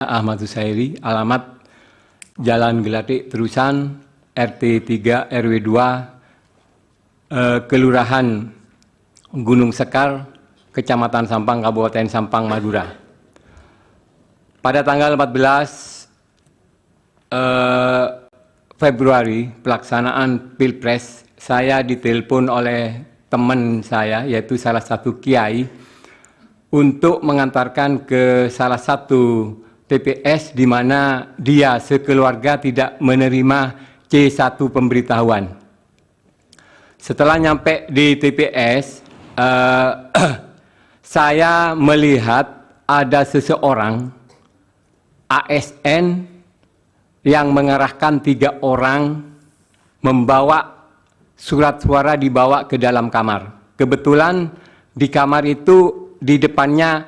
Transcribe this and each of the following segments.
Ahmad Husairi, alamat Jalan Gelatik Terusan, RT 3 RW 2, Kelurahan Gunung Sekar, Kecamatan Sampang, Kabupaten Sampang, Madura. Pada tanggal 14 Februari pelaksanaan Pilpres, saya ditelepon oleh teman saya, yaitu salah satu kiai, untuk mengantarkan ke salah satu TPS di mana dia sekeluarga tidak menerima C1 pemberitahuan. Setelah nyampe di TPS, saya melihat ada seseorang ASN yang mengerahkan 3 orang membawa surat suara, dibawa ke dalam kamar. Kebetulan di kamar itu di depannya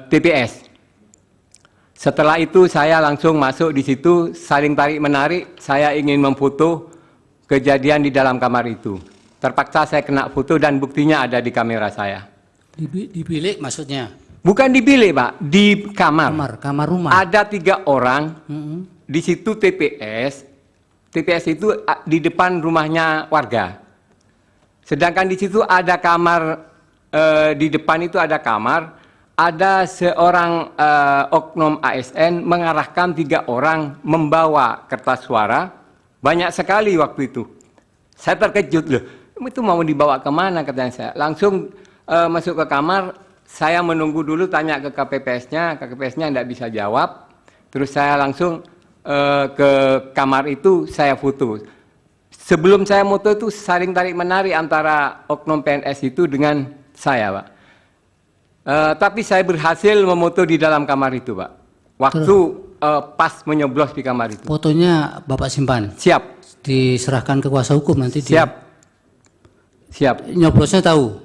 TPS. Setelah itu saya langsung masuk di situ, saling tarik-menarik, saya ingin memfoto kejadian di dalam kamar itu. Terpaksa saya kena foto dan buktinya ada di kamera saya. Di bilik maksudnya? Bukan di bilik, Pak, di kamar. Kamar rumah. Ada 3 orang, di situ TPS. TPS itu di depan rumahnya warga. Sedangkan di situ ada kamar, di depan itu ada kamar, ada seorang oknum ASN mengarahkan 3 orang membawa kertas suara, banyak sekali waktu itu. Saya terkejut, loh, itu mau dibawa kemana, katanya saya. Langsung masuk ke kamar, saya menunggu dulu, tanya ke KPPS-nya, KPPS-nya tidak bisa jawab. Terus saya langsung ke kamar itu, saya foto. Sebelum saya foto itu saling tarik-menarik antara oknum PNS itu dengan saya, Pak. Tapi saya berhasil memoto di dalam kamar itu, Pak. Waktu pas menyoblos di kamar itu. Fotonya Bapak simpan? Siap. Diserahkan ke kuasa hukum nanti? Siap. Siap. Nyoblosnya tahu?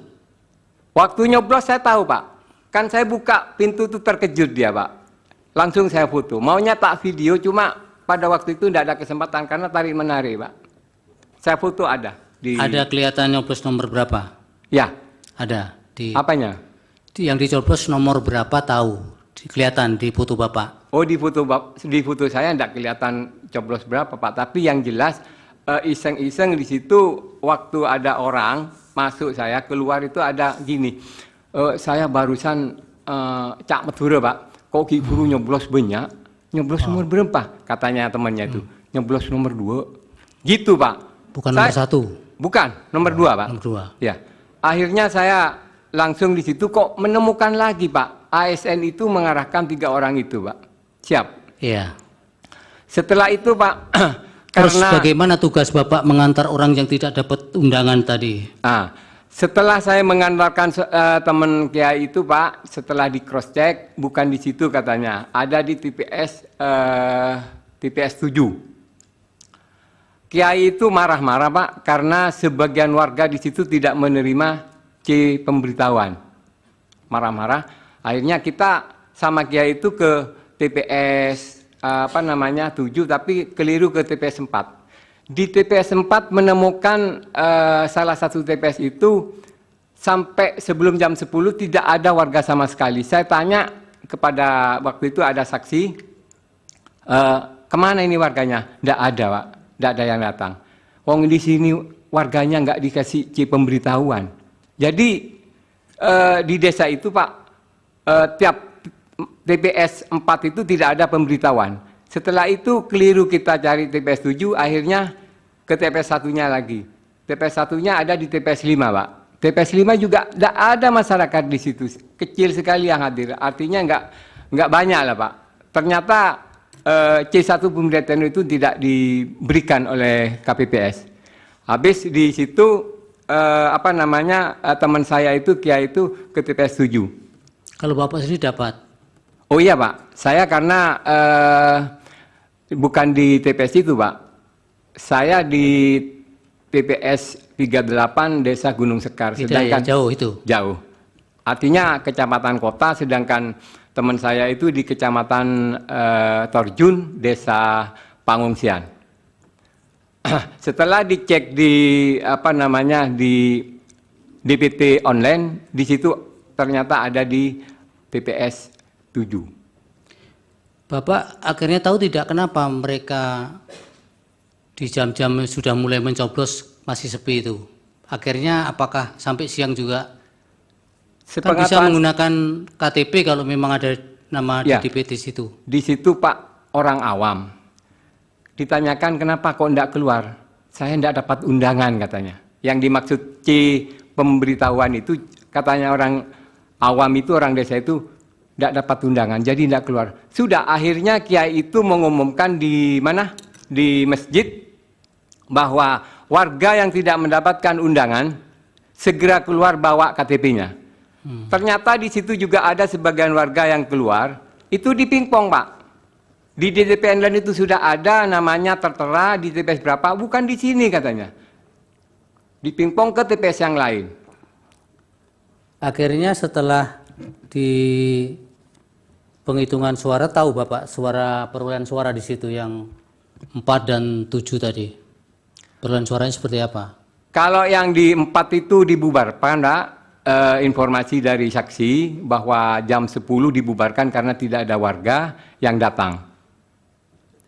Waktu nyoblos saya tahu, Pak. Kan saya buka pintu itu terkejut dia, Pak. Langsung saya foto. Maunya tak video, cuma pada waktu itu tidak ada kesempatan karena tarik-menarik, Pak. Saya foto ada. Ada kelihatan nyoblos nomor berapa? Ya. Ada. Apanya? Yang dicoblos nomor berapa tahu? Kelihatan di foto Bapak? Oh, di foto saya tidak kelihatan coblos berapa, Pak. Tapi yang jelas iseng-iseng di situ waktu ada orang masuk, saya keluar itu ada gini. Saya barusan Cak Madura, Pak. Kok Ki Guru nyoblos banyak? Nyoblos nomor berapa? Katanya temannya itu. Nyoblos nomor 2. Gitu, Pak. Bukan nomor 1? Bukan, nomor 2, Pak. Nomor 2. Ya. Akhirnya saya langsung di situ kok menemukan lagi, Pak. ASN itu mengarahkan 3 orang itu, Pak. Siap. Iya. Setelah itu, Pak, terus karena bagaimana tugas Bapak mengantar orang yang tidak dapat undangan tadi? Setelah saya mengantarkan teman Kiai itu, Pak, setelah di cross check, bukan di situ katanya, ada di TPS 7. Kiai itu marah-marah, Pak, karena sebagian warga di situ tidak menerima C pemberitahuan. Marah-marah. Akhirnya kita sama Kiai itu ke TPS 7, tapi keliru ke TPS 4. Di TPS 4 menemukan salah satu TPS itu sampai sebelum jam 10 tidak ada warga sama sekali. Saya tanya kepada waktu itu ada saksi, kemana ini warganya? Tidak ada, Pak. Tidak ada yang datang. Wong di sini warganya nggak dikasih C pemberitahuan. Jadi di desa itu, Pak, tiap TPS 4 itu tidak ada pemberitahuan. Setelah itu keliru kita cari TPS 7, akhirnya ke TPS 1-nya lagi. TPS 1-nya ada di TPS 5, Pak. TPS 5 juga tidak ada masyarakat di situ. Kecil sekali yang hadir. Artinya nggak banyak lah, Pak. Ternyata C1 pemberitahuan itu tidak diberikan oleh KPPS. Habis di situ teman saya itu, Kiai itu ke TPS 7. Kalau Bapak sendiri dapat? Oh iya, Pak. Saya karena bukan di TPS itu, Pak. Saya di TPS 38 Desa Gunung Sekar. Sedangkan jauh itu? Jauh. Artinya kecamatan kota, sedangkan teman saya itu di Kecamatan Torjun, Desa Pangungsian. Setelah dicek di di DPT online, di situ ternyata ada di TPS 7. Bapak akhirnya tahu tidak kenapa mereka di jam-jam sudah mulai mencoblos masih sepi itu? Akhirnya apakah sampai siang juga? Kan bisa menggunakan KTP kalau memang ada nama ya, DPT di situ. Di situ Pak, orang awam. Ditanyakan kenapa kok enggak keluar? Saya enggak dapat undangan katanya. Yang dimaksud C pemberitahuan itu katanya orang awam itu, orang desa itu enggak dapat undangan, jadi enggak keluar. Sudah akhirnya kiai itu mengumumkan di mana? Di masjid bahwa warga yang tidak mendapatkan undangan segera keluar bawa KTP-nya. Ternyata di situ juga ada sebagian warga yang keluar, itu di pingpong Pak. Di DTP online itu sudah ada namanya tertera di TPS berapa, bukan di sini katanya. Di pingpong ke TPS yang lain. Akhirnya setelah di penghitungan suara tahu Bapak perolehan suara di situ yang 4 dan 7 tadi. Perolehan suaranya seperti apa? Kalau yang di 4 itu dibubarkan Pak. Informasi dari saksi bahwa jam 10 dibubarkan karena tidak ada warga yang datang.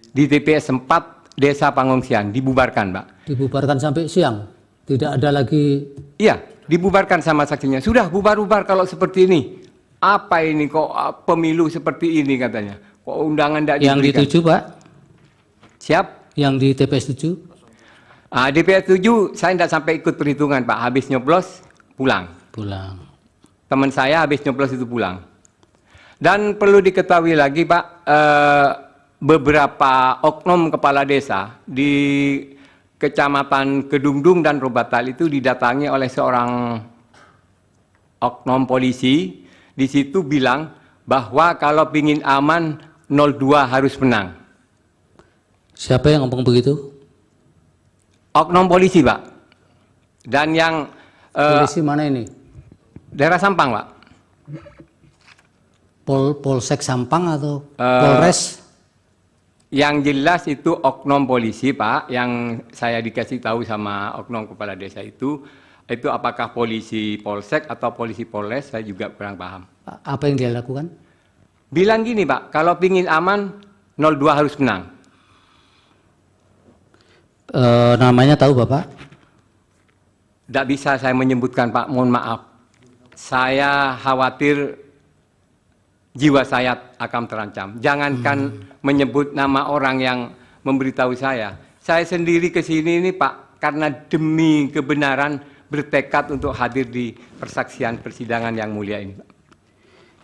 Di TPS 4 Desa Pangungsian dibubarkan, Pak. Dibubarkan sampai siang? Tidak ada lagi? Iya, dibubarkan sama saksinya. Sudah bubar-bubar kalau seperti ini. Apa ini kok pemilu seperti ini katanya. Kok undangan tidak diberikan. Yang di 7, Pak? Siap? Yang di TPS 7? DPS 7 saya tidak sampai ikut perhitungan, Pak. Habis nyoblos pulang. Teman saya habis nyoblos itu pulang. Dan perlu diketahui lagi Pak, beberapa oknum kepala desa di Kecamatan Kedungdung dan Robatal itu didatangi oleh seorang oknum polisi. Di situ bilang bahwa kalau ingin aman 02 harus menang. Siapa yang ngomong begitu? Oknum polisi Pak. Dan yang polisi mana ini? Daerah Sampang, Pak. Polsek Sampang atau Polres? Yang jelas itu oknum polisi, Pak. Yang saya dikasih tahu sama oknum kepala desa itu apakah polisi Polsek atau polisi Polres, saya juga kurang paham. Apa yang dia lakukan? Bilang gini, Pak, kalau ingin aman, 02 harus menang. Namanya tahu, Bapak? Tidak bisa saya menyebutkan, Pak, mohon maaf. Saya khawatir jiwa saya akan terancam. Jangankan menyebut nama orang yang memberitahu saya. Saya sendiri ke sini ini Pak, karena demi kebenaran bertekad untuk hadir di persaksian persidangan yang mulia ini, Pak.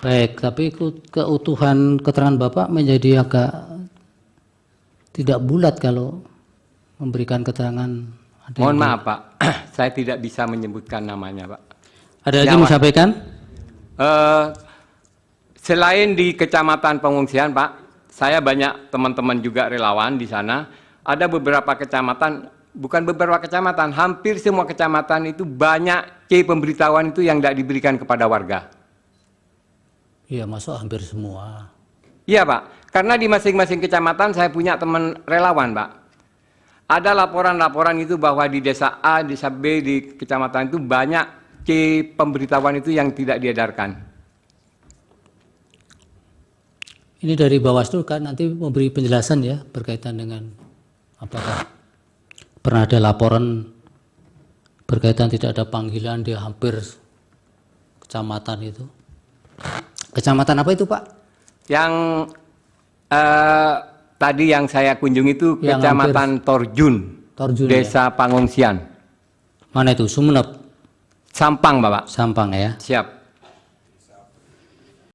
Baik, tapi keutuhan keterangan Bapak menjadi agak tidak bulat kalau memberikan keterangan. Mohon maaf Pak, saya tidak bisa menyebutkan namanya Pak. Ada lagi mau sampaikan? Selain di Kecamatan Pengungsian Pak, saya banyak teman-teman juga relawan di sana. Ada beberapa kecamatan, bukan beberapa kecamatan, hampir semua kecamatan itu banyak C pemberitahuan itu yang tidak diberikan kepada warga. Iya, masuk hampir semua. Iya Pak, karena di masing-masing kecamatan saya punya teman relawan Pak. Ada laporan-laporan itu bahwa di desa A, desa B, di kecamatan itu banyak C pemberitahuan itu yang tidak diedarkan. Ini dari Bawaslu kan nanti memberi penjelasan ya berkaitan dengan apakah pernah ada laporan berkaitan tidak ada panggilan di hampir kecamatan itu. Kecamatan apa itu Pak? Yang tadi yang saya kunjungi itu yang Kecamatan Torjun, Desa ya? Pangungsian. Mana itu? Sumeneb? Sampang Bapak. Sampang ya. Siap.